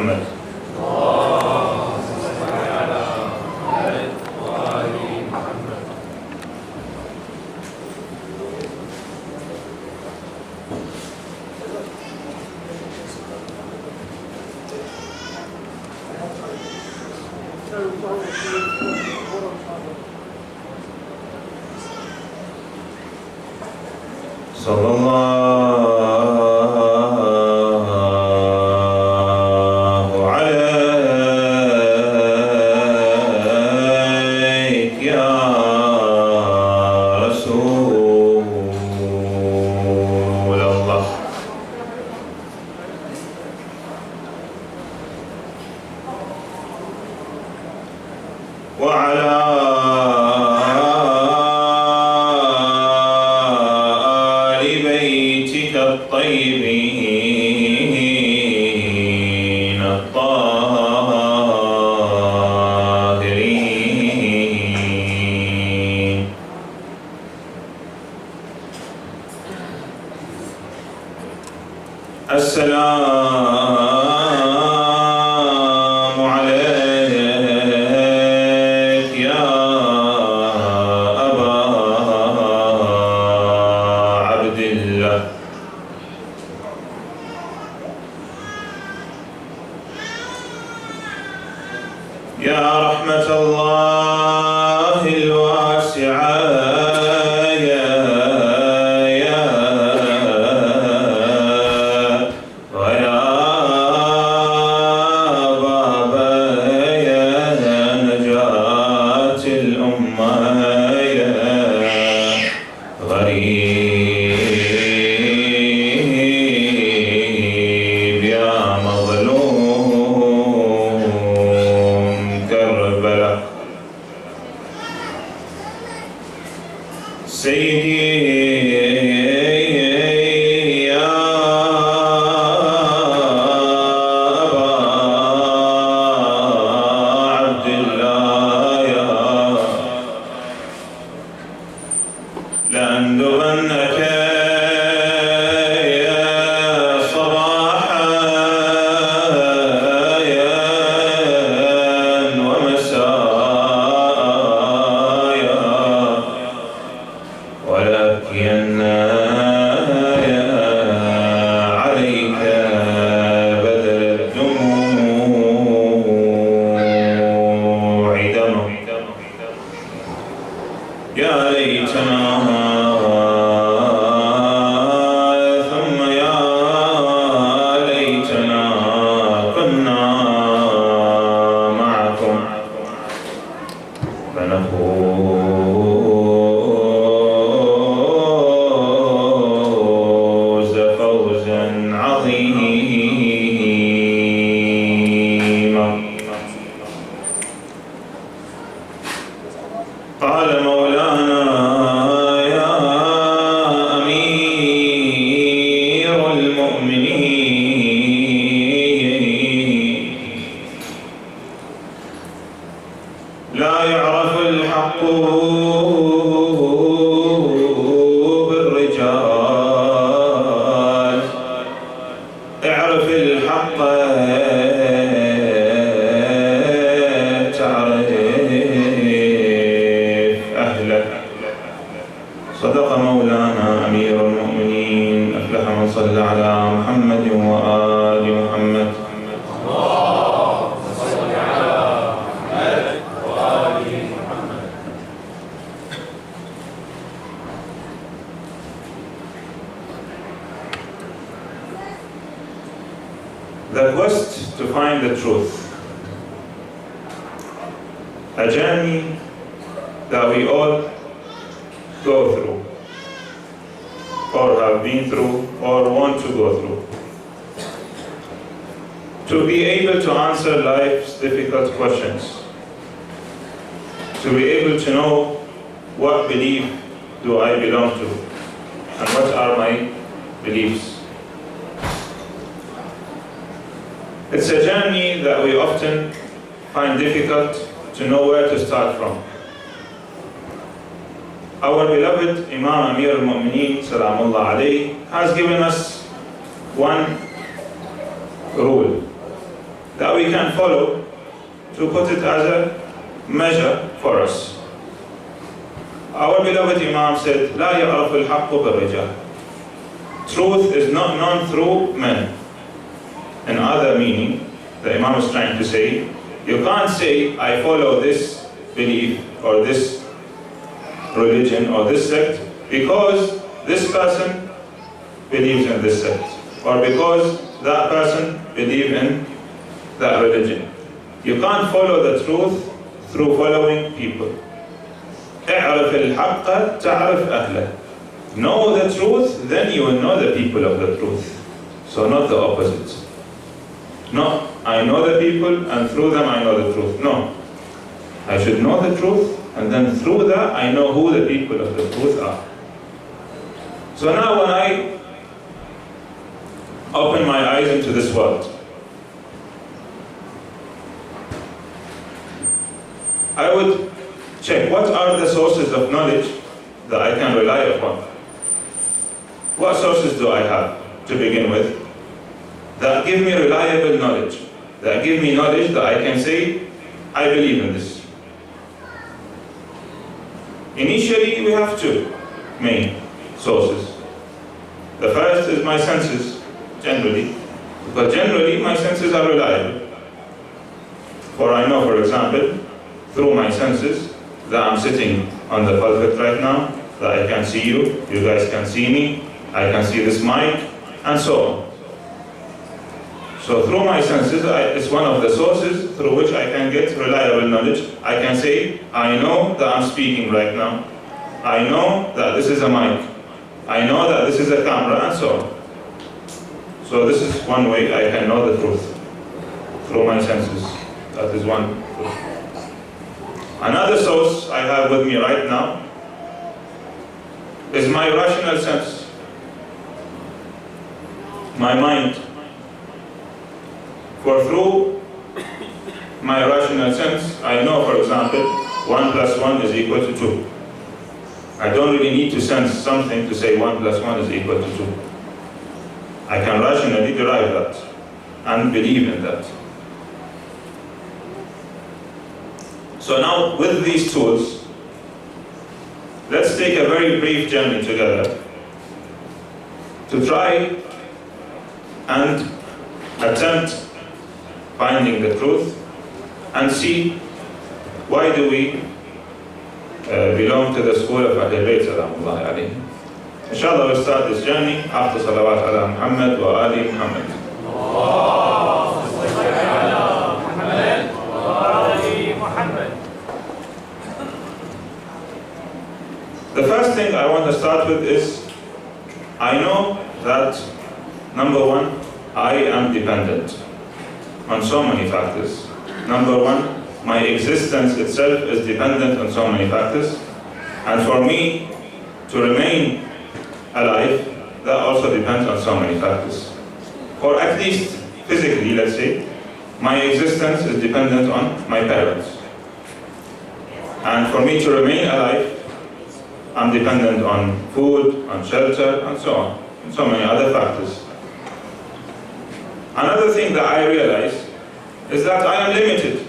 محمد. صلى الله عليك يا رسول الله. وعلى الطيبين الطاهرين. السلام عليك يا أبا عبد الله. يا رحمة الله الواسعة ويا بابا يا نجاة الأمة يا غريب يا مظلوم سيدي يا أبا عبد الله لأندبنك يا صباحا ومساء ولأبكين عليك بدل الدموع دمع. يا ليتنا ثم يا ليتنا كنا معكم فنفوز فوزا عظيما. قال مولانا يا أمير المؤمنين لا يعرف الحق بالرجال، اعرف الحق تعرف أهله. صدق مولانا أمير المؤمنين، أفلح من صلى على محمد وآل محمد. The quest to find the truth, a journey that we all go through, or have been through, or want to go through. To be able to answer life's difficult questions, to be able to know what belief do I belong to, and what are my beliefs. It's a journey that we often find difficult to know where to start from. Our beloved Imam Amir al-Mu'mineen Salamullah alayhi has given us one rule, that we can follow to put it as a measure for us. Our beloved Imam said, لا يعرف الحق بالرجال. Truth is not known through men. In other meaning, the Imam is trying to say, you can't say, I follow this belief or this religion or this sect because this person believes in this sect, or because that person believes in that religion. You can't follow the truth through following people. اعرف الحق تعرف أهله. Know the truth, then you will know the people of the truth. So not the opposite. No, I know the people and through them I know the truth. No, I should know the truth and then through that I know who the people of the truth are. So now when I open my eyes into this world, I would check what are the sources of knowledge that I can rely upon. What sources do I have to begin with that give me reliable knowledge, that give me knowledge that I can say, I believe in this. Initially, we have two main sources. The first is my senses, generally, but generally my senses are reliable. For I know, for example, through my senses, that I'm sitting on the pulpit right now, that I can see you, you guys can see me, I can see this mic, and so on. So through my senses, it's one of the sources through which I can get reliable knowledge. I can say, I know that I'm speaking right now. I know that this is a mic. I know that this is a camera, and so on. So this is one way I can know the truth, through my senses. That is one. Another source I have with me right now is my rational sense, my mind. For through my rational sense, I know, for example, 1 + 1 is equal to 2. I don't really need to sense something to say 1 + 1 is equal to 2. I can rationally derive that and believe in that. So now, with these tools, let's take a very brief journey together to try and attempt finding the truth and see why do we belong to the school of Ahlul Bayt salamullahi alayhim. Inshallah, we'll start this journey after salawat ala Muhammad wa ali Muhammad. The first thing I want to start with is, I know that, number one, I am dependent on so many factors. Number one, my existence itself is dependent on so many factors. And for me to remain alive, that also depends on so many factors. Or at least physically, let's say, my existence is dependent on my parents. And for me to remain alive, I'm dependent on food, on shelter, and so on, and so many other factors. Another thing that I realize is that I am limited.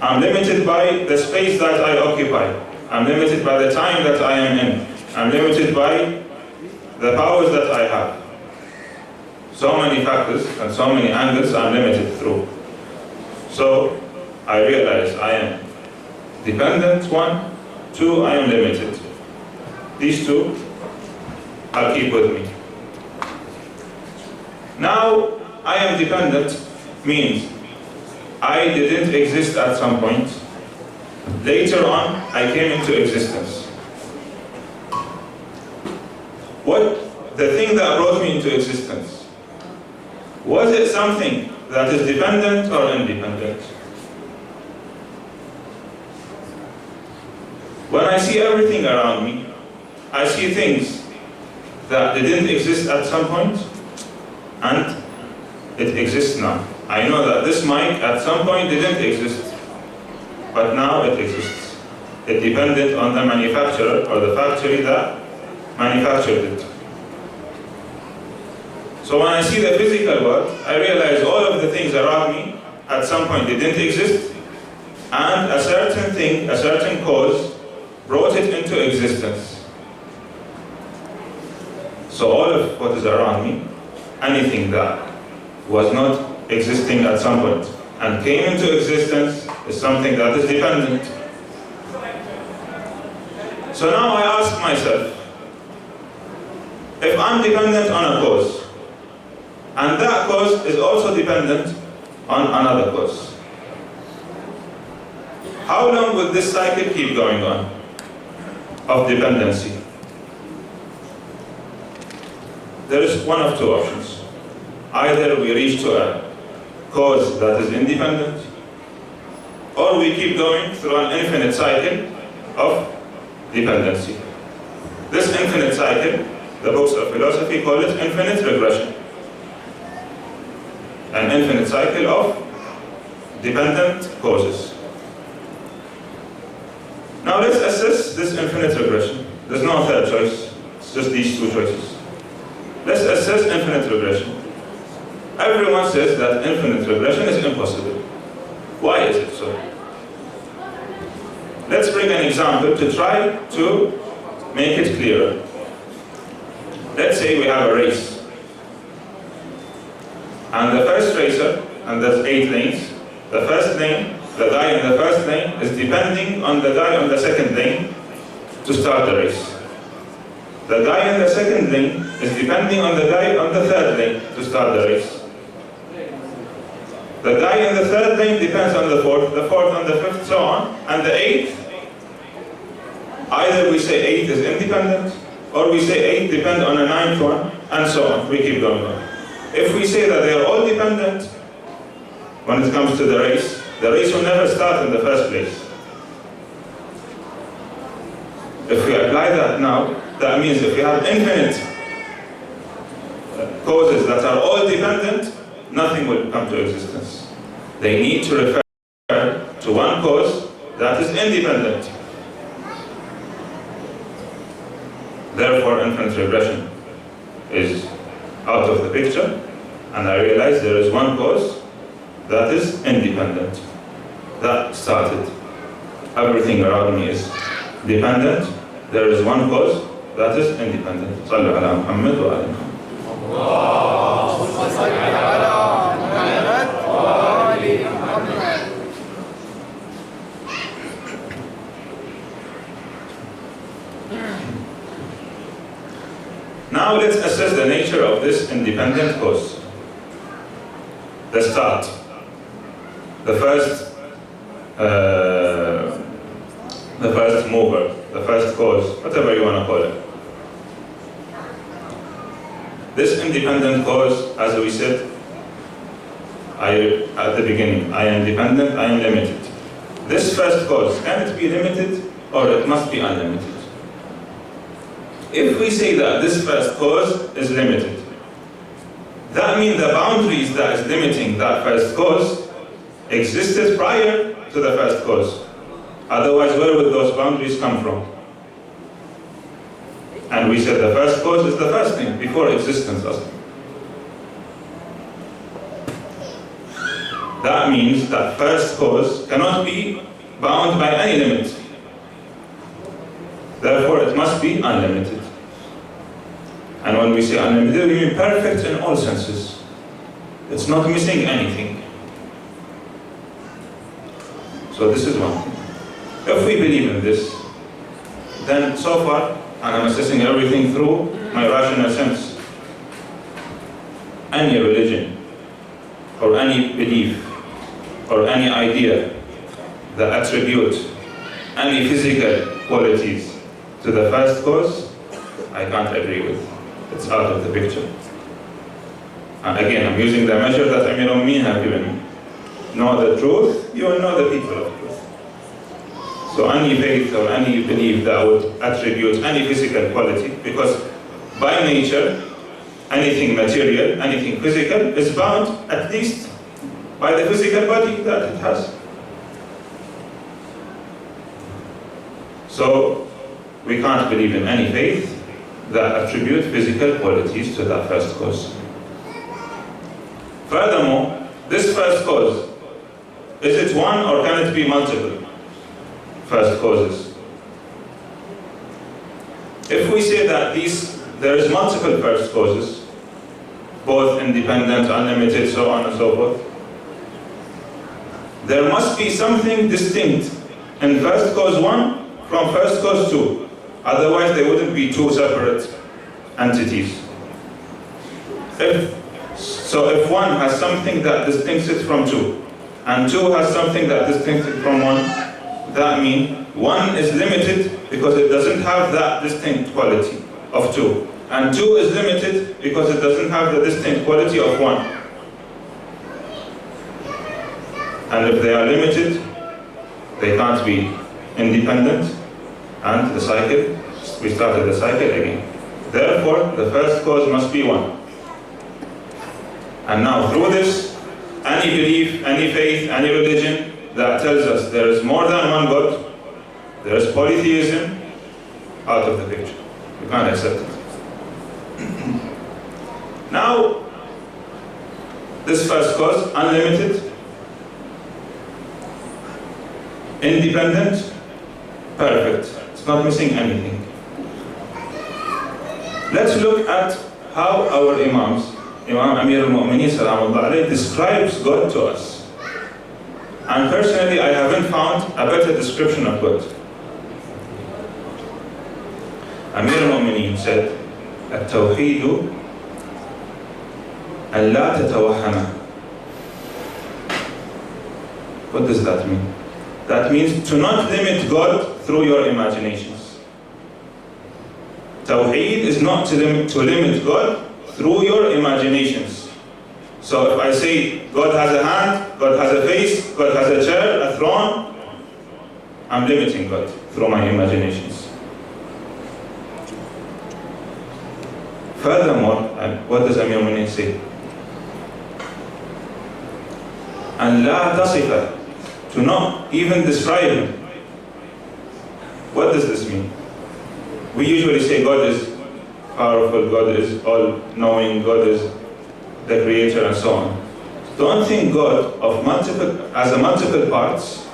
I'm limited by the space that I occupy. I'm limited by the time that I am in. I'm limited by the powers that I have. So many factors and so many angles I'm limited through. So I realize I am dependent, 1. 2, I am limited. These two, I'll keep with me. Now, I am dependent means I didn't exist at some point. Later on, I came into existence. The thing that brought me into existence, was it something that is dependent or independent? When I see everything around me, I see things that didn't exist at some point, and it exists now. I know that this mic at some point didn't exist, but now it exists. It depended on the manufacturer or the factory that manufactured it. So when I see the physical world, I realize all of the things around me, at some point they didn't exist, and a certain thing, a certain cause, brought it into existence. So all of what is around me, anything that was not existing at some point and came into existence, is something that is dependent. So now I ask myself, if I'm dependent on a cause, and that cause is also dependent on another cause, how long will this cycle keep going on of dependency? There is one of two options. Either we reach to a cause that is independent, or we keep going through an infinite cycle of dependency. This infinite cycle, the books of philosophy call it infinite regression. An infinite cycle of dependent causes. Now let's assess this infinite regression. There's no third choice, it's just these two choices. Let's assess infinite regression. Everyone says that infinite regression is impossible. Why is it so? Let's bring an example to try to make it clearer. Let's say we have a race. And the first racer, and there's 8 lanes, the first lane, the guy in the first lane is depending on the guy on the second lane to start the race. The guy in the second lane is depending on the guy on the third lane to start the race. The guy in the third lane depends on the fourth on the fifth, so on, and the 8th, either we say 8 is independent, or we say 8 depend on a 9th one, and so on. We keep going on. If we say that they are all dependent, when it comes to the race will never start in the first place. If we apply that now, that means if we have infinite causes that are all dependent, nothing will come to existence. They need to refer to one cause that is independent. Therefore, infinite regression is out of the picture, and I realize there is one cause that is independent. That started. Everything around me is dependent. There is one cause that is independent. صلوا على محمد وآل محمد. Now let's assess the nature of this independent cause. The start. The first mover, the first cause, whatever you want to call it. This independent cause, as we said at the beginning, I am dependent, I am limited. This first cause, can it be limited or it must be unlimited? If we say that this first cause is limited, that means the boundaries that is limiting that first cause existed prior to the first cause. Otherwise, where would those boundaries come from? And we said the first cause is the first thing, before existence does. That means that first cause cannot be bound by any limit. Therefore, it must be unlimited. And when we say unlimited, we mean perfect in all senses. It's not missing anything. So this is one thing. If we believe in this, then so far, and I'm assessing everything through my rational sense, any religion, or any belief, or any idea that attribute any physical qualities to the first cause, I can't agree with. It's out of the picture. And again, I'm using the measure that Amir Ummeen have given me. Know the truth, you will know the people of truth. So any faith or any belief that would attribute any physical quality, because by nature, anything material, anything physical is bound at least by the physical body that it has. So we can't believe in any faith that attribute physical qualities to that first cause. Furthermore, this first cause, is it one or can it be multiple first causes? If we say that there is multiple first causes, both independent, unlimited, so on and so forth, there must be something distinct in first cause 1 from first cause 2. Otherwise, they wouldn't be two separate entities. If 1 has something that distincts it from 2, and 2 has something that distincts it from 1, that means 1 is limited because it doesn't have that distinct quality of 2. And 2 is limited because it doesn't have the distinct quality of 1. And if they are limited, they can't be independent, and the cycle, we started the cycle again. Therefore, the first cause must be 1. And now through this, any belief, any faith, any religion that tells us there is more than one God, there is polytheism, out of the picture. We can't accept it. Now, this first cause, unlimited, independent, perfect. It's not missing anything. Let's look at how our Imams, Imam Amir al-Mu'mineen Salamullah alayhi, describes God to us. And personally, I haven't found a better description of God. Amir al-Mu'mineen said, التوحيد أن لا تتوهم. What does that mean? That means to not limit God through your imaginations. Tawheed is not to limit God through your imaginations. So if I say God has a hand, God has a face, God has a chair, a throne, I'm limiting God through my imaginations. Furthermore, what does Amir al-Mu'mineen say? And la tasifa, to not even describe him. What does this mean? We usually say God is powerful, God is all-knowing, God is the creator, and so on. Don't think God as a multiple parts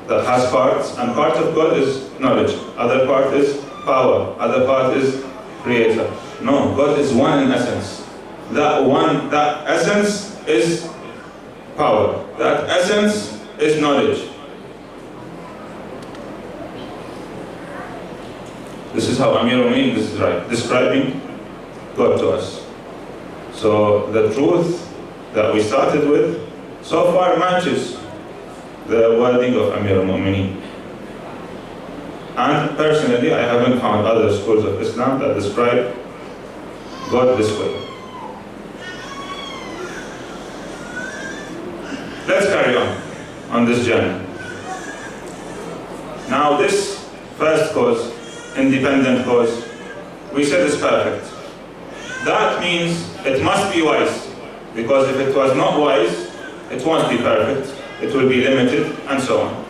that has parts, and part of God is knowledge, other part is power, other part is creator. No, God is one in essence. That essence is power. That essence is knowledge. This is how Amir al-Mu'mineen is describing God to us. So the truth that we started with so far matches the wording of Amir al-Mu'mineen. And personally, I haven't found other schools of Islam that describe God this way. Let's carry on this journey. Now this first cause, independent cause, we said is perfect. That means it must be wise, because if it was not wise, it won't be perfect, it will be limited, and so on.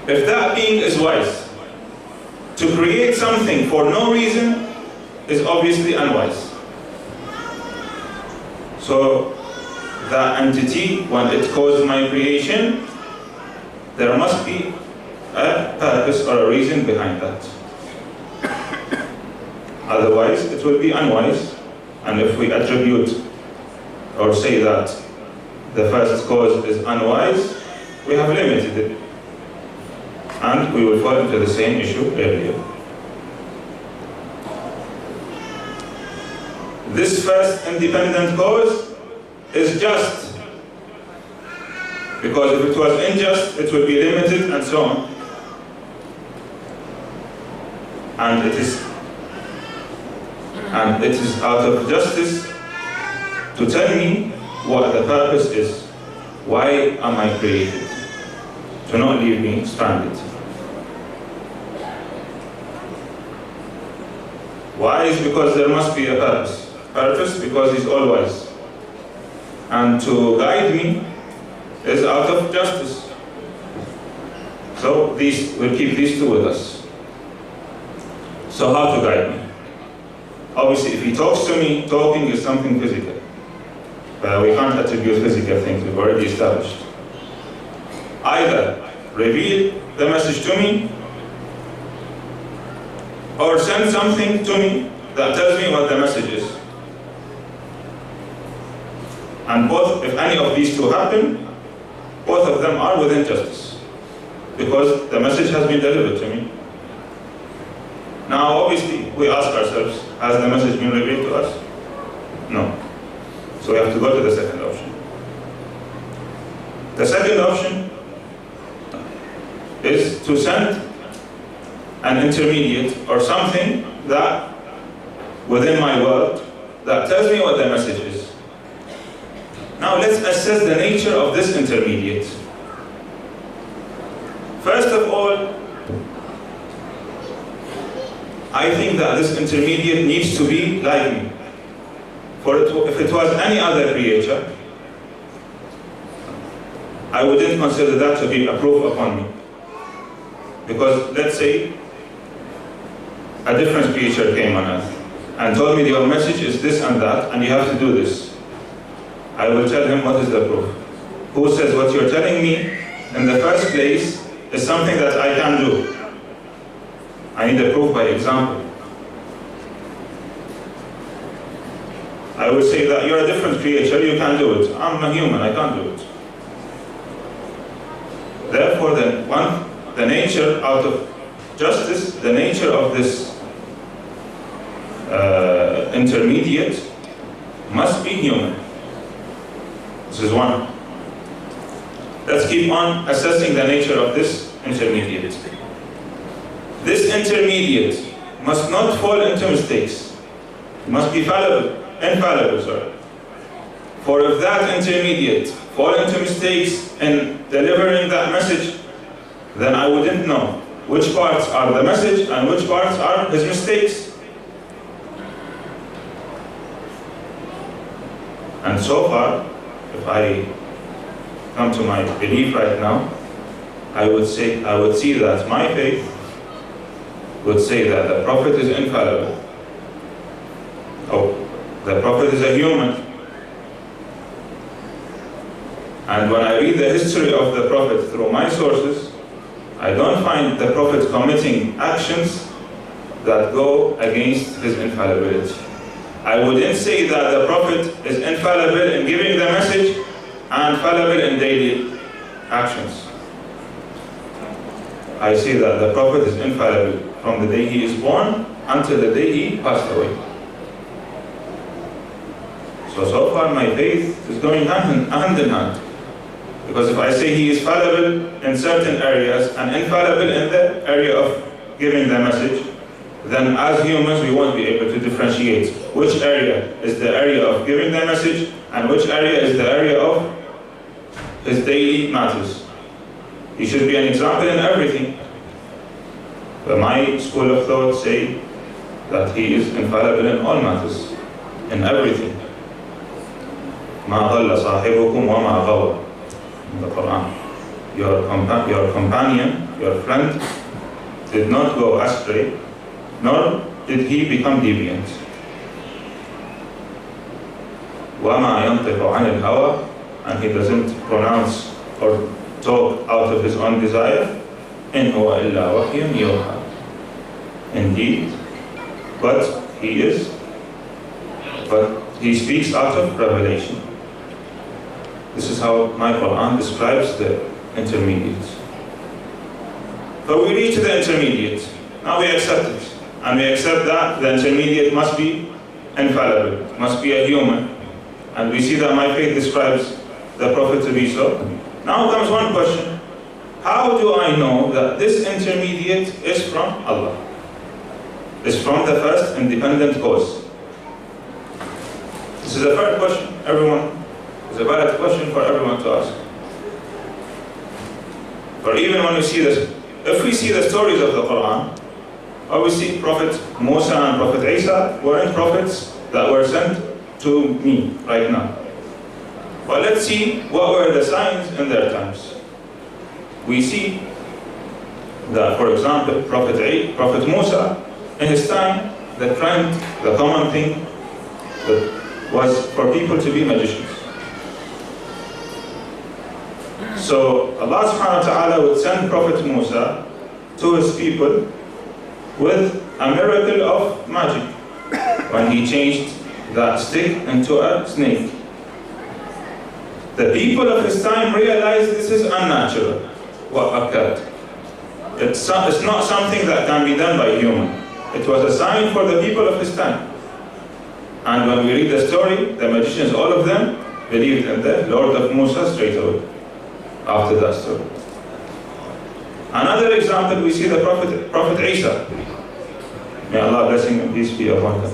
If that being is wise, to create something for no reason is obviously unwise. So that entity, when it caused my creation, there must be a purpose or a reason behind that. Otherwise, it will be unwise. And if we attribute or say that the first cause is unwise, we have limited it. And we will fall into the same issue earlier. This first independent cause is just, because if it was unjust, it would be limited and so on. And it is out of justice to tell me what the purpose is. Why am I created? To not leave me stranded. Why is because there must be a purpose. Purpose because he's all wise. And to guide me is out of justice. So we'll keep these two with us. So how to guide me? Obviously, if he talks to me, talking is something physical. We can't attribute physical things, we've already established. Either reveal the message to me, or send something to me that tells me what the message is. And both, if any of these two happen, both of them are within justice, because the message has been delivered to me. Now, obviously, we ask ourselves, has the message been revealed to us? No. So we have to go to the second option. The second option is to send an intermediate or something that within my world that tells me what the message is. Now let's assess the nature of this intermediate. First of all, I think that this intermediate needs to be like me. If it was any other creature, I wouldn't consider that to be a proof upon me. Because let's say a different creature came on earth and told me your message is this and that and you have to do this. I will tell him what is the proof. Who says what you're telling me in the first place is something that I can do. I need a proof by example. I will say that you're a different creature, you can do it. I'm a human, I can't do it. Therefore, the nature out of justice, the nature of this intermediate must be human. This is one. Let's keep on assessing the nature of this intermediate. This intermediate must not fall into mistakes. It must be infallible, sorry. For if that intermediate fall into mistakes in delivering that message, then I wouldn't know which parts are the message and which parts are his mistakes. And so far, if I come to my belief right now, I would see that my faith would say that the Prophet is infallible. Oh, the Prophet is a human. And when I read the history of the Prophet through my sources, I don't find the Prophet committing actions that go against his infallibility. I wouldn't say that the Prophet is infallible in giving the message and fallible in daily actions. I say that the Prophet is infallible from the day he is born until the day he passed away. So far my faith is going hand in hand. Because if I say he is fallible in certain areas and infallible in the area of giving the message, then as humans we won't be able to differentiate which area is the area of giving the message and which area is the area of his daily matters. He should be an example in everything. But my school of thought say that he is infallible in all matters, in everything. مَا ضَلَّ صَاحِبُكُمْ وَمَا غَوَى. In the Quran, your companion, your friend, did not go astray, nor did he become deviant. وَمَا يَنْطِقُ عَنِ الْهَوَى, and he doesn't pronounce or talk out of his own desire. إِنْ هُوَ إِلَّا وَحْيٌ يُوحَى. Indeed, but he speaks out of revelation. This is how my Quran describes the intermediate. But we reach the intermediate. Now we accept it. And we accept that the intermediate must be infallible, must be a human. And we see that my faith describes the Prophet to be so. Now comes one question. How do I know that this intermediate is from Allah? Is from the first independent cause? This is a fair question, everyone. It's a valid question for everyone to ask. For even when we see this, if we see the stories of the Quran, obviously Prophet Musa and Prophet Isa weren't prophets that were sent to me right now. But let's see what were the signs in their times. We see that, for example, Prophet Musa, in his time, the trend, the common thing was for people to be magicians. So Allah subhanahu wa ta'ala would send Prophet Musa to his people with a miracle of magic when he changed that stick into a snake. The people of his time realized this is unnatural, what occurred. It's not something that can be done by human. It was a sign for the people of his time. And when we read the story, the magicians, all of them, believed in the Lord of Musa straight away after that story. Another example, we see the Prophet Isa. May Allah blessing and peace be upon him.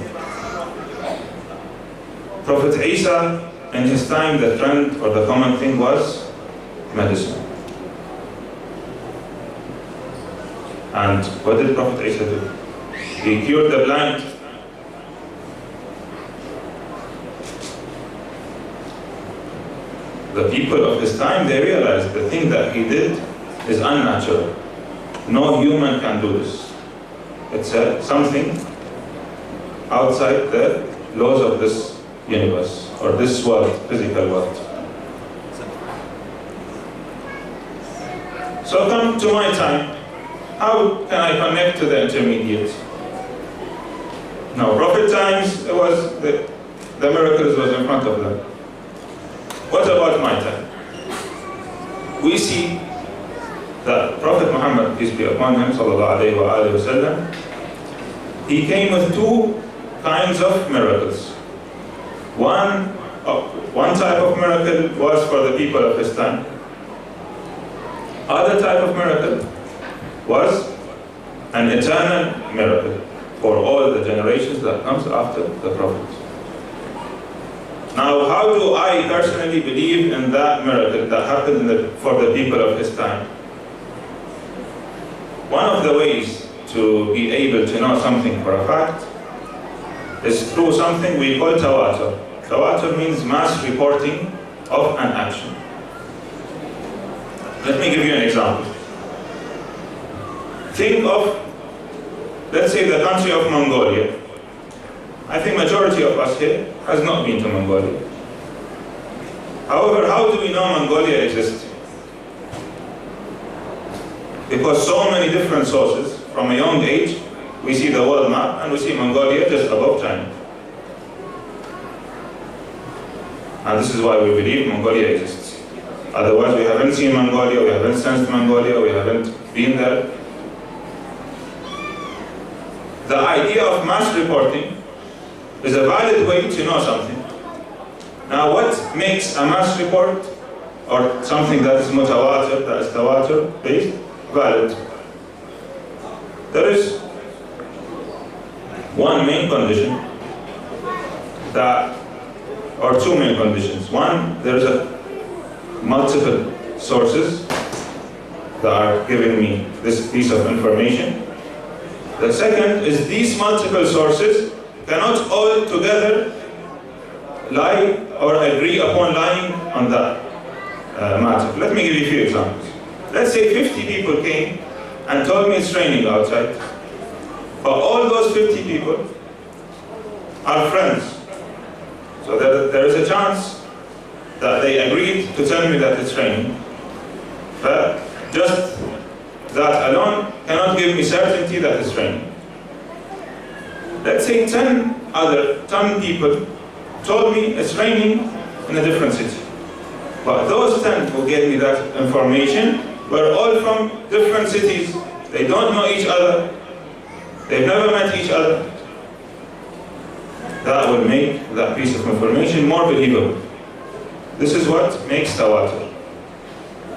Prophet Isa, in his time, the trend or the common thing was medicine. And what did Prophet Isa do? He cured the blind. The people of his time, they realized the thing that he did is unnatural. No human can do this. It's something outside the laws of this universe, or this world, physical world. So come to my time. How can I connect to the intermediate? Now, Prophet times, it was the miracles was in front of them. What about my time? We see that Prophet Muhammad, peace be upon him, sallallahu alayhi wa sallam, he came with two kinds of miracles. One type of miracle was for the people of his time. Other type of miracle was an eternal miracle for all the generations that comes after the Prophet. Now, how do I personally believe in that miracle that happened for the people of his time? One of the ways to be able to know something for a fact is through something we call tawatur. Tawatur means mass reporting of an action. Let me give you an example. Think of, let's say, the country of Mongolia. I think majority of us here has not been to Mongolia. However, how do we know Mongolia exists? Because so many different sources, from a young age, we see the world map and we see Mongolia just above China. And this is why we believe Mongolia exists. Otherwise, we haven't seen Mongolia, we haven't sensed Mongolia, we haven't been there. The idea of mass reporting is a valid way to know something. Now, what makes a mass report or something that is mutawatir, that is tawatur based, valid? There is one main condition or two main conditions. One, there is multiple sources that are giving me this piece of information. The second is these multiple sources cannot all together lie or agree upon lying on that matter. Let me give you a few examples. Let's say 50 people came and told me it's raining outside. But all those 50 people are friends. So there is a chance that they agreed to tell me that it's raining. But just that alone cannot give me certainty that it's raining. Let's say 10 people told me it's raining in a different city. But those 10 who gave me that information were all from different cities. They don't know each other. They've never met each other. That will make that piece of information more believable. This is what makes tawatur.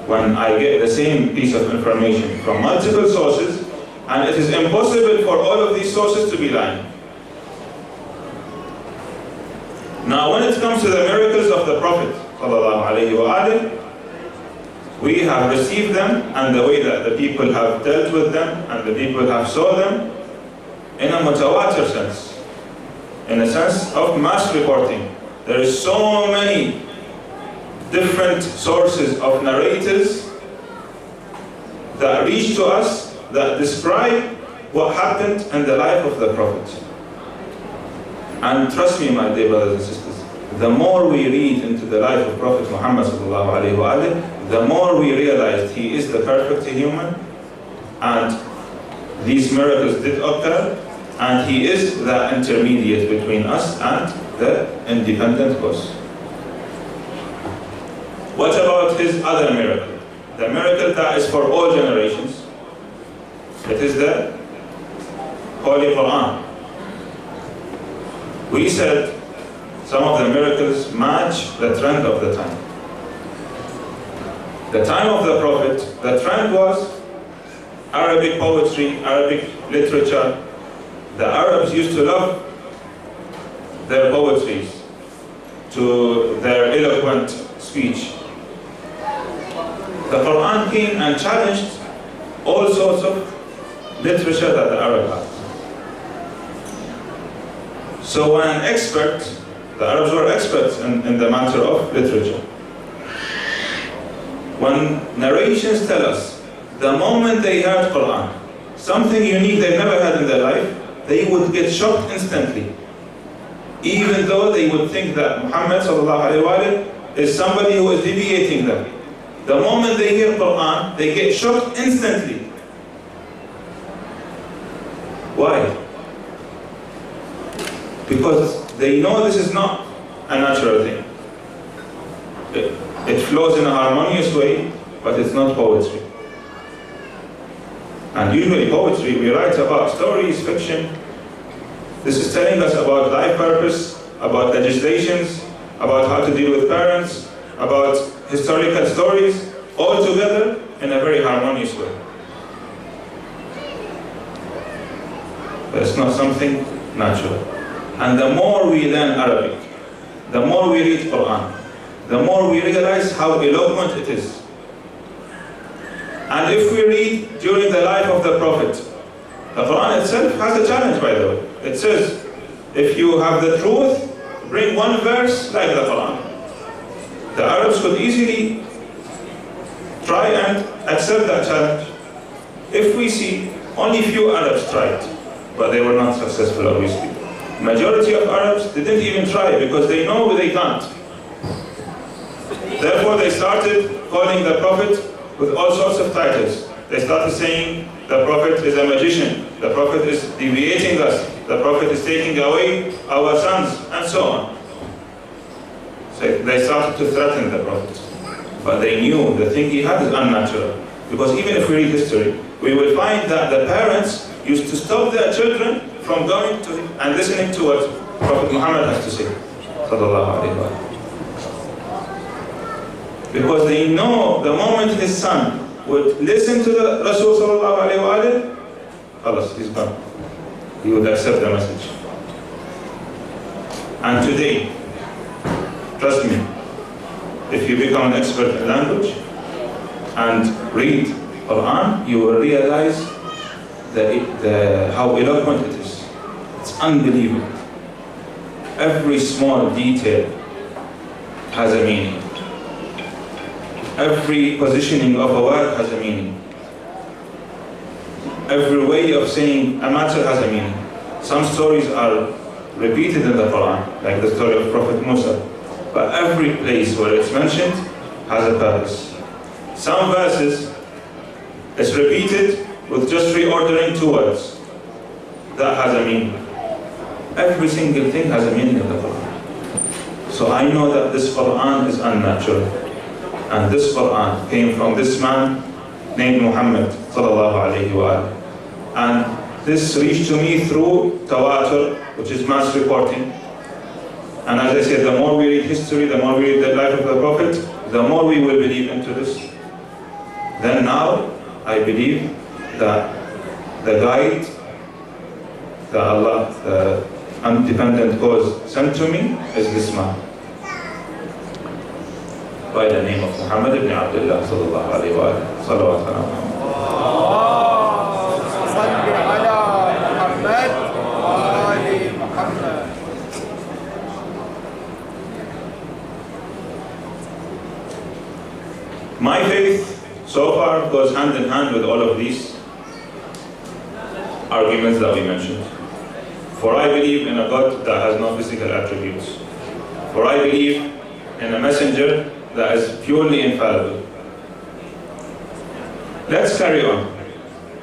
When I get the same piece of information from multiple sources, and it is impossible for all of these sources to be lying. Now, when it comes to the miracles of the Prophet, we have received them, and the way that the people have dealt with them, and the people have saw them, in a mutawatir sense, in a sense of mass reporting. There is so many different sources of narrators that reach to us that describe what happened in the life of the Prophet. And trust me, my dear brothers and sisters, the more we read into the life of Prophet Muhammad the more we realize he is the perfect human, and these miracles did occur, and he is the intermediate between us and the independent cause. What about his other miracle? The miracle that is for all generations. It is the Holy Quran. We said some of the miracles match the trend of the time. The time of the Prophet, the trend was Arabic poetry, Arabic literature. The Arabs used to love their poetries, to their eloquent speech. The Quran came and challenged all sorts of literature that the Arab had. So when an expert, the Arabs were experts in the matter of literature. When narrations tell us, the moment they heard Quran, something unique they've never had in their life, they would get shocked instantly. Even though they would think that Muhammad is somebody who is deviating them. The moment they hear Quran, they get shocked instantly. Why? Because they know this is not a natural thing. It flows in a harmonious way, but it's not poetry. And usually poetry, we write about stories, fiction. This is telling us about life purpose, about legislations, about how to deal with parents, about historical stories, all together in a very harmonious way. But it's not something natural. And the more we learn Arabic, the more we read Quran, the more we realize how eloquent it is. And if we read during the life of the Prophet, the Quran itself has a challenge, by the way. It says, if you have the truth, bring one verse like the Quran. The Arabs could easily try and accept that challenge. If we see, only few Arabs tried, but they were not successful, obviously. Majority of Arabs didn't even try because they know they can't. Therefore, they started calling the Prophet with all sorts of titles. They started saying, the Prophet is a magician, the Prophet is deviating us, the Prophet is taking away our sons, and so on. So they started to threaten the Prophet. But they knew the thing he had is unnatural. Because even if we read history, we will find that the parents used to stop their children from going to him and listening to what Prophet Muhammad has to say. Because they know the moment his son would listen to the Rasul he's gone. He would accept the message. And today, trust me, if you become an expert in language and read Quran, you will realize how eloquent it is. It's unbelievable. Every small detail has a meaning. Every positioning of a word has a meaning. Every way of saying a matter has a meaning. Some stories are repeated in the Quran, like the story of Prophet Musa. But every place where it's mentioned has a purpose. Some verses, it's repeated with just reordering two words. That has a meaning. Every single thing has a meaning in the Quran. So I know that this Quran is unnatural. And this Quran came from this man named Muhammad sallallahu alayhi wa alihi. And this reached to me through tawatur, which is mass reporting. And as I said, the more we read history, the more we read the life of the Prophet, the more we will believe into this. Then now, I believe that the guide that Allah, the independent cause, sent to me is this man, by the name of Muhammad ibn Abdullah sallallahu alayhi wa sallam. Salawat ala Muhammad. My faith so far goes hand in hand with all of these arguments that we mentioned. For I believe in a God that has no physical attributes. For I believe in a messenger that is purely infallible. Let's carry on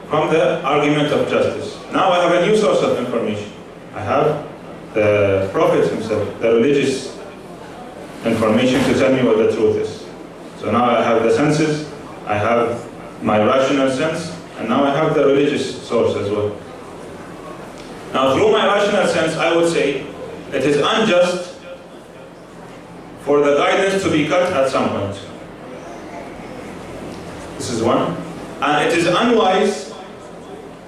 from the argument of justice. Now I have a new source of information. I have the Prophet himself, the religious information to tell me what the truth is. So now I have the senses, I have my rational sense, and now I have the religious source as well. Now through my rational sense, I would say it is unjust for the guidance to be cut at some point. This is one. And it is unwise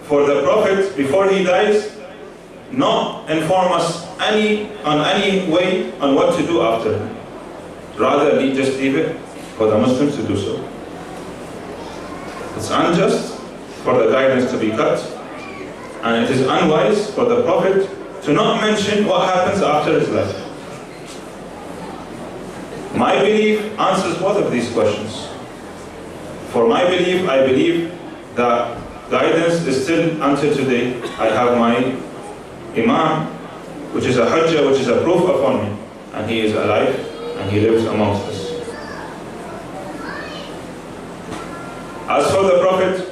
for the Prophet, before he dies, not inform us any way on what to do after. Rather, just leave it for the Muslims to do so. It's unjust for the guidance to be cut, and it is unwise for the Prophet to not mention what happens after his life. My belief answers both of these questions. For my belief, I believe that guidance is still until today. I have my Imam, which is a Hujjah, which is a proof upon me, and he is alive and he lives amongst us. As for the Prophet,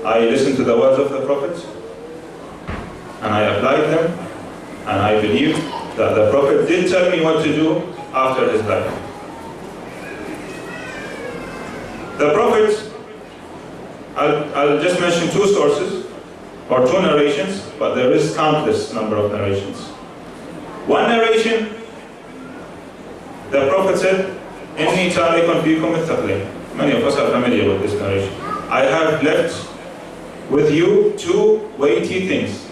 I listen to the words of the Prophet and I applied them, and I believe that the Prophet did tell me what to do after his life. The Prophet, I'll just mention two sources or two narrations, but there is countless number of narrations. One narration, the Prophet said, "Inni tarikun fikum ath-thaqlayn." Many of us are familiar with this narration. I have left with you two weighty things.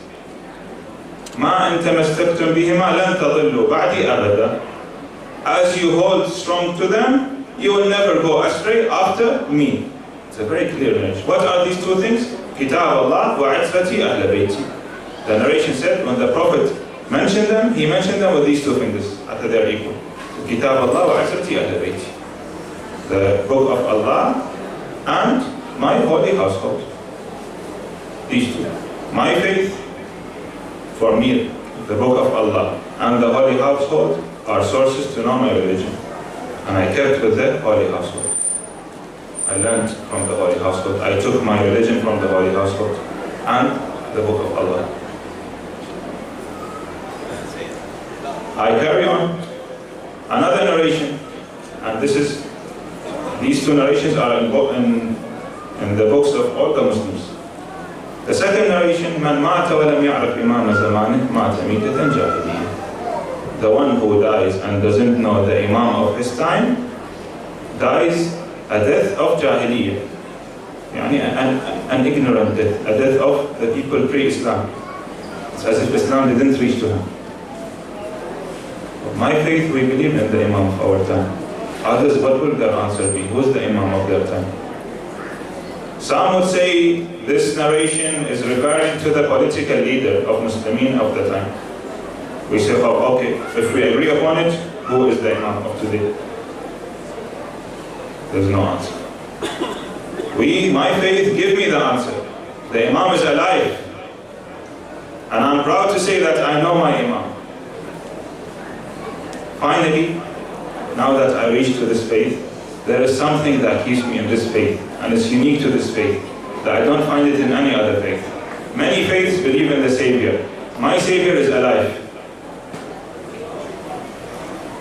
مَا أَن تَمَسَّكْتُمْ بِهِمَا لَن تَضِلُّوا بَعْدِي أَبَدًا. As you hold strong to them, you will never go astray after me. It's a very clear narration. What are these two things? Kitab Allah wa itzvati ahl bayti. The narration said when the Prophet mentioned them, he mentioned them with these two fingers after they are equal. Kitab Allah wa itzvati ahl bayti. The book of Allah and my holy household. These two. My faith, for me, the book of Allah and the holy household are sources to know my religion. And I kept with the holy household. I learned from the holy household. I took my religion from the holy household and the book of Allah. I carry on. Another narration, and these two narrations are in the books of all the Muslims. The second narration, "Man mata wa lam ya'rif imam zamanih mata mitatan jahiliyyah." The one who dies and doesn't know the imam of his time dies a death of jahiliyyah. Yani an ignorant death, a death of the people pre-Islam. It's as if Islam didn't reach to him. My faith, we believe in the imam of our time. Others, what will their answer be? Who is the imam of their time? Some would say this narration is referring to the political leader of Muslimin of the time. We say, oh, okay, if we agree upon it, who is the imam of today? There's no answer. My faith, give me the answer. The imam is alive. And I'm proud to say that I know my imam. Finally, now that I reach to this faith, there is something that keeps me in this faith, and it's unique to this faith, that I don't find it in any other faith. Many faiths believe in the Savior. My Savior is alive.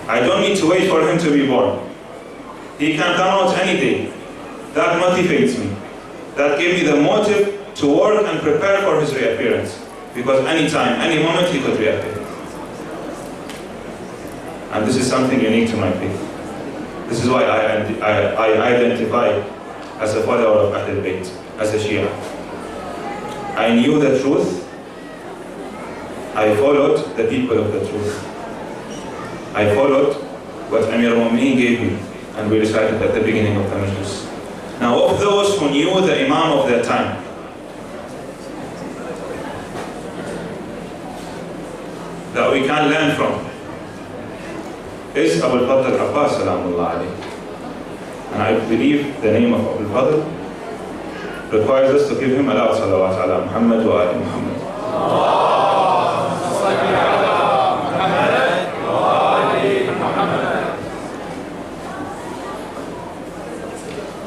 I don't need to wait for him to be born. He can come out any day. That motivates me. That gives me the motive to work and prepare for his reappearance. Because any time, any moment, he could reappear. And this is something unique to my faith. This is why I identify as a follower of Ahlul Bayt, as a Shia. I knew the truth. I followed the people of the truth. I followed what Amir al-Mu'mineen gave me, and we recited at the beginning of the Majlis. Now, of those who knew the Imam of their time, that we can learn from, is Abu al-Fadl Abbas salamullah alayhi. And I believe the name of Abu al-Fadl requires us to give him a lot of salawat ala Muhammad wa ali Muhammad.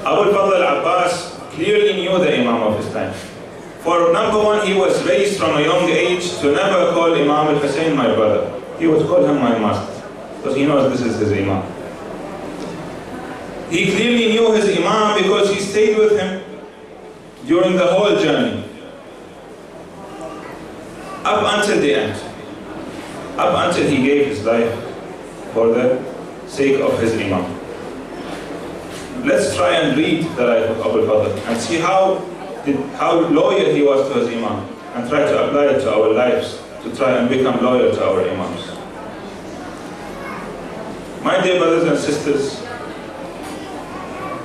Abu al-Fadl al-Abbas clearly knew the Imam of his time. For number one, he was raised from a young age to never call Imam al-Hussain my brother. He would call him my master, because he knows this is his Imam. He clearly knew his Imam because he stayed with him during the whole journey, up until the end, up until he gave his life for the sake of his Imam. Let's try and read the life of Abu al-Fadl and see how loyal he was to his Imam, and try to apply it to our lives to try and become loyal to our Imams. My dear brothers and sisters,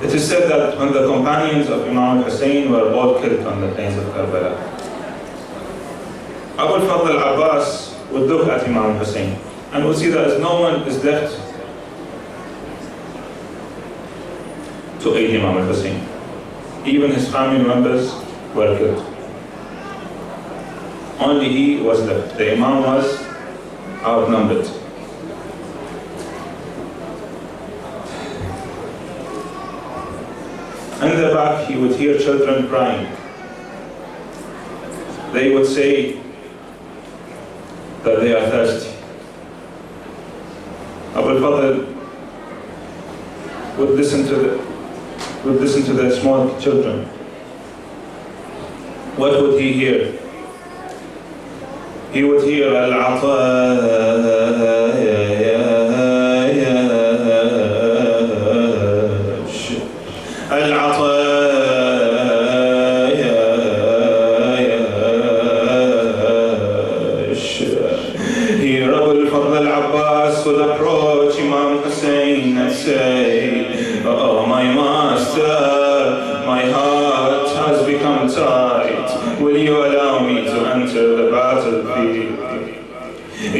it is said that when the companions of Imam Hussain were all killed on the plains of Karbala, Abu al-Fadl al-Abbas would look at Imam Hussain and would see that no one is left to aid Imam al-Hussain. Even his family members were killed. Only he was left. The Imam was outnumbered. In the back, he would hear children crying. They would say that they are thirsty. Abu al-Fadl would listen to the small children. What would he hear? He would hear Here Abu al-Fadl al-Abbas would approach Imam Hussain and say, "Oh, my master, my heart has become tight. Will you allow me to enter the battlefield?"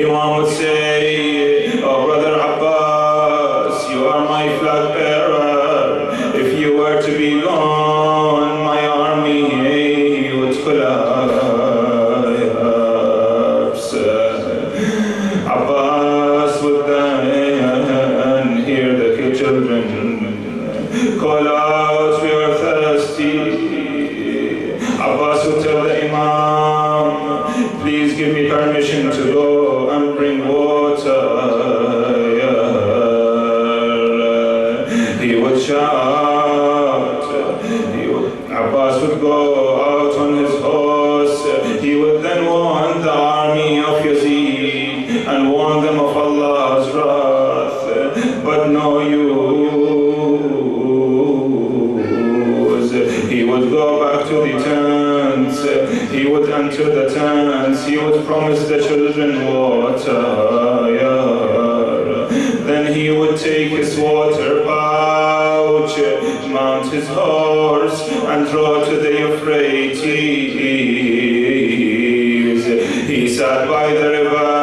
Imam would say, "Oh, brother Abbas, you are my flag bearer. If you were to be gone, my army would collapse." Abbas would then hear the children call out, "We are thirsty." Abbas would tell the Imam, "Please give me permission to go and bring water." He would shout. Abbas would go out on his horse. He would then warn the army of Yazid and warn them of Allah's wrath, but no use. He would go back to the tents. He would enter the tents. He would promise the children water. Then he would take his water pouch, mount his horse, and draw to the Euphrates. He sat by the river,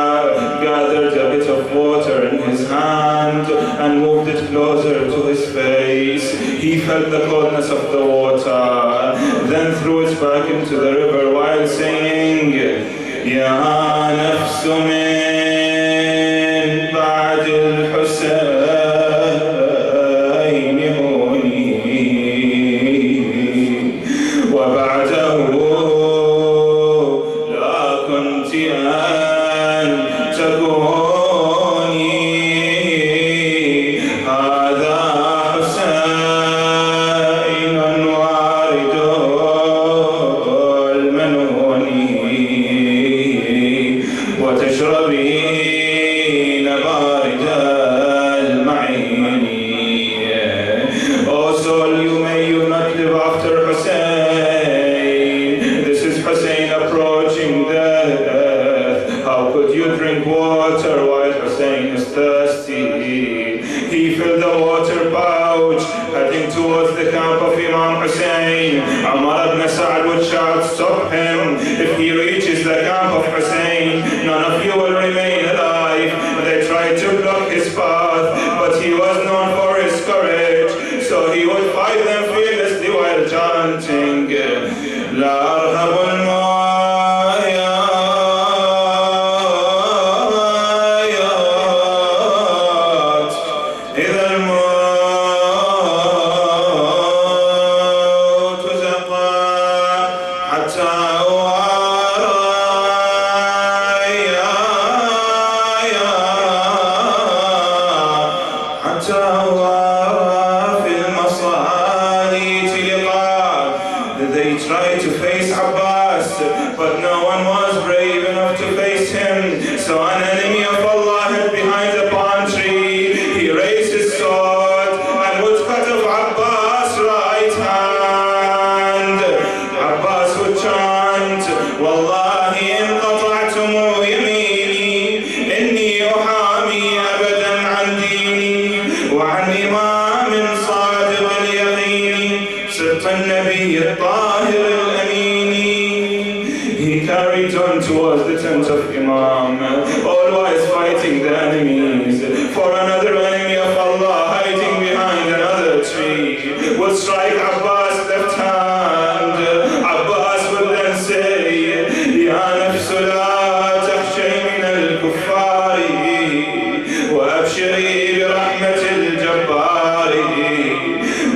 gathered a bit of water in his hand, and moved it closer to his face. He felt the coldness of the water, then threw it back into the river while saying, "Ya nafsu min ba'd al-Hussain huni, wa ba'dahu la kunti an takuni, hadha Hussain waridul manuni, wa tashrabin barid al-ma'ini." Oh soul, you may you not live after Hussain. This is Hussain approaching death. How could you drink water while Hussain is thirsty? He filled the water pouch, heading towards the camp of Imam Hussain. Umar ibn Sa'd would shout, "Stop him! If he reaches the camp of Hussain, none of you will remain alive." They tried to block his path, but he was known for his courage, so he would fight them fearlessly while chanting, "La arhabul ma'ayat idha al-ma'at تساوى في المصالح لقاء. They tried to face Abbas, but no one was brave enough to face him. So an enemy of Allah hid behind a palm tree. He raised his sword and would cut off Abbas' right hand. Abbas would chant, Wallahi in qata'tumu yamini, inni uhami abadan an dini, wa an imamin sadiq al-yaqini, sibt al-nabi al-tahir al-amini. He carried on towards the tent of Imam, always fighting the enemies. For another enemy of Allah hiding behind another tree would strike Abbas' left hand. Abbas would then say, Ya nafsu la tahshay min al-kuffari wa abshiri bi rahmati al-jabbari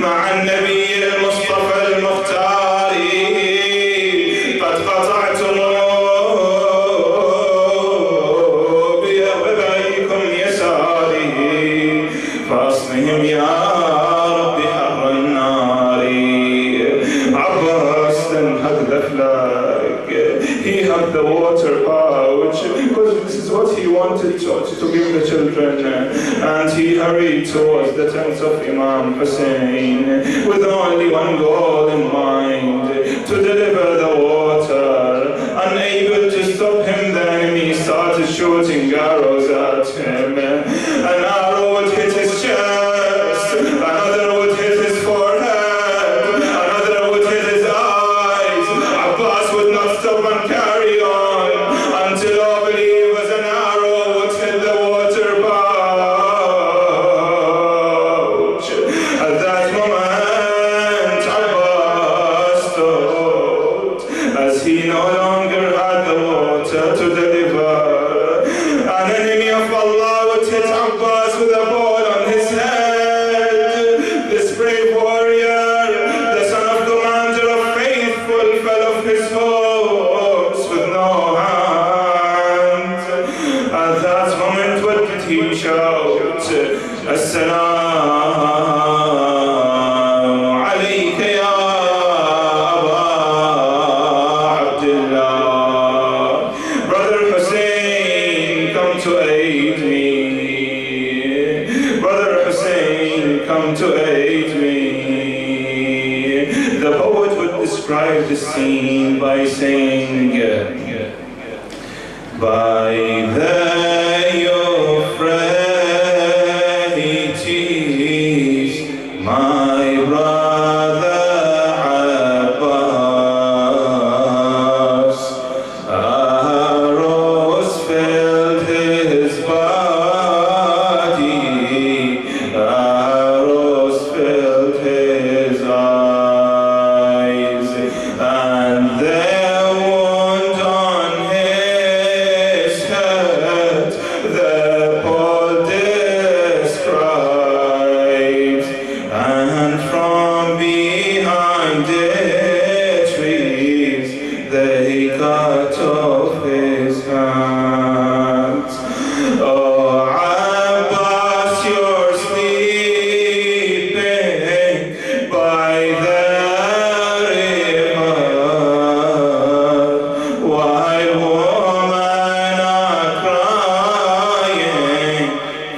ma'a al-nabi al-mustafa al-mukhtari qad qata'tumu فأصلهم يا رب حر النار. Abbas then hugged the flag. He hugged the water pouch because this is what he wanted to give the children. And he hurried towards the tent of Imam Hussain with only one goal in mind, to deliver the water. Unable to stop him, the enemy started shooting arrows at him. An arrow would hit his chest, another would hit his forehead, another would hit his eyes. Abbas would not stop and carry on until all believers an arrow would hit the water pouch. At that moment, Abbas thought, as he no longer had the water to deliver, an enemy of Allah would hit Abbas with a ball on his head. This brave warrior, the son of commander of faithful, fell off his horse with no hands. At that moment, what did he shout? As-salamu alayka ya Aba Abdullah. Brother Hussain, come to aid me. Brother Hussain, come to aid me. The poet would describe the scene by saying, by the Euphrates, my brother Abbas, arrows filled his body, arrows filled his eyes, and their wound on his head, the Paul describes, and from behind the trees they cut off his hands. Oh Abbas, you're sleeping by the river, while women are crying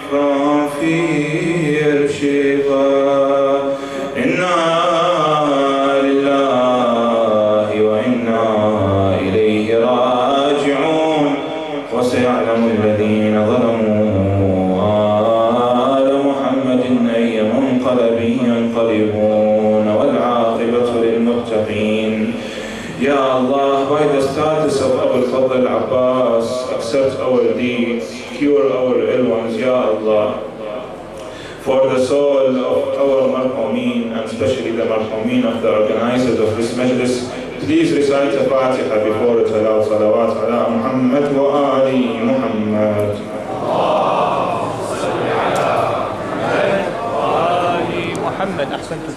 from fear. Shiva, inna lillahi wa inna ilayhi raji'un. وسيعلم الذين ظلموا آل محمد أي منقلب ينقلبون والعاقبة للمتقين. Ya Allah, by the status of Abu al-Fadl Abbas, accept our deeds, cure our ill ones, Ya Allah. For the soul of our marhumin, and especially the marhumin of the organizers of this Majlis, please recite the Fatiha before it aloud. Salawat ala Muhammad wa ali Muhammad. محمد أحسنتم.